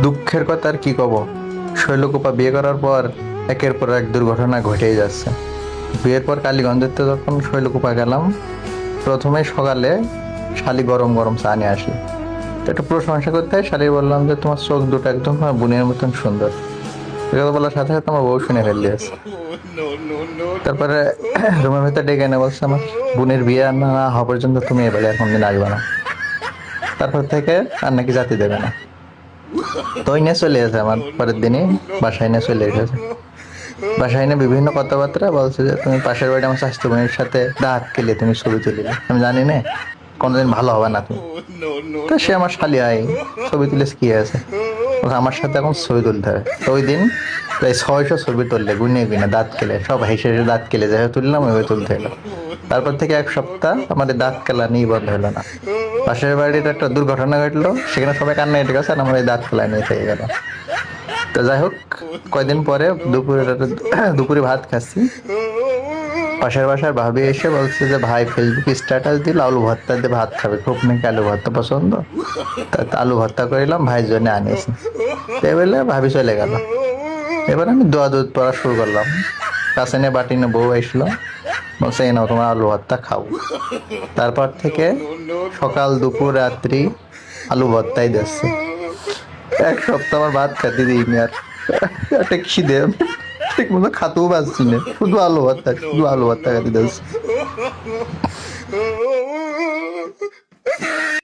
দুঃখের কথা আর কি কব, শৈলকুপা বিয়ে করার পর একের পর এক দুর্ঘটনা ঘটেই যাচ্ছে। বিয়ের পর কালীগঞ্জেতে যখন শৈলকুপা গেলাম, প্রথমে সকালে শালি গরম গরম চা নিয়ে আসি। তো একটা প্রশংসা করতে হয়, শালি বললাম যে তোমার চোখ দুটো একদম তোমার বোনের মতন সুন্দর। এ কথা বলার সাথে সাথে আমার বউ শুনে ফেললি আছে। তারপরে রুমের ভেতর ডেকে এনে বলছে আমার বোনের বিয়ে না হওয়া পর্যন্ত তুমি এবারে এখন দিন আসবে না, তারপর থেকে আর নাকি জাতি দেবে না। তো ওই নিয়ে চলে গেছে, আমার পরের দিনই বাসায় নিয়ে চলে এসেছে। বাসায় এনে বিভিন্ন কথাবার্তা বলছে যে তুমি পাশের বাড়ি আমার স্বাস্থ্য বোনের সাথে দাঁত কেলে তুমি ছবি তুলিলে, আমি জানি না কোনোদিন ভালো হবে না তুমি। তো সে আমার শালি হয়, ছবি তুলেছে কি আছে, বলছে, আমার সাথে এখন ছবি তুলতে হবে। তো ওই দিন প্রায় 600 ছবি তুললে, গুনে গুনে দাঁত কেলে, সব হেসে হেসে দাঁত কেলে যেভাবে তুললাম ওইভাবে তুলতে হলো। তারপর থেকে এক সপ্তাহ আমাদের দাঁত কেলা নিয়ে বন্ধ হলো না। পাশের বাড়ির একটা দুর্ঘটনা ঘটলো, সেখানে সবাই কান্না কেটে গেছে আর আমার এই দাঁত কেলা নিয়ে থেকে গেল। তো যাই হোক, কয়দিন পরে দুপুরে ভাত খাচ্ছি, পাশের বাসার ভাবি এসে বলছে যে ভাই ফেসবুক স্ট্যাটাস দিল আলু ভর্তা দিয়ে ভাত খাবে, খুব নাকি আলু ভর্তা পছন্দ। তা আলু ভর্তা করিলাম, ভাইয়ের জন্য আনিয়েছি। টেবিলে ভাবি চলে গেল। এবার আমি দোয়া দুধ পড়া শুরু করলাম। কাছে নিয়ে বাটি নিয়ে বউ আসলো, বলছে এই নাও তোমার আলু ভর্তা খাও। তারপর থেকে সকাল দুপুর রাত্রি আলু ভর্তাই দিচ্ছে। এক সপ্তাহ আমার ভাত খেতে দিইনি আর, একটা খিদে ঠিক মতো খাতেও পারছি না, শুধু আলু ভর্তা, শুধু আলু ভর্তা খেতে দিচ্ছে।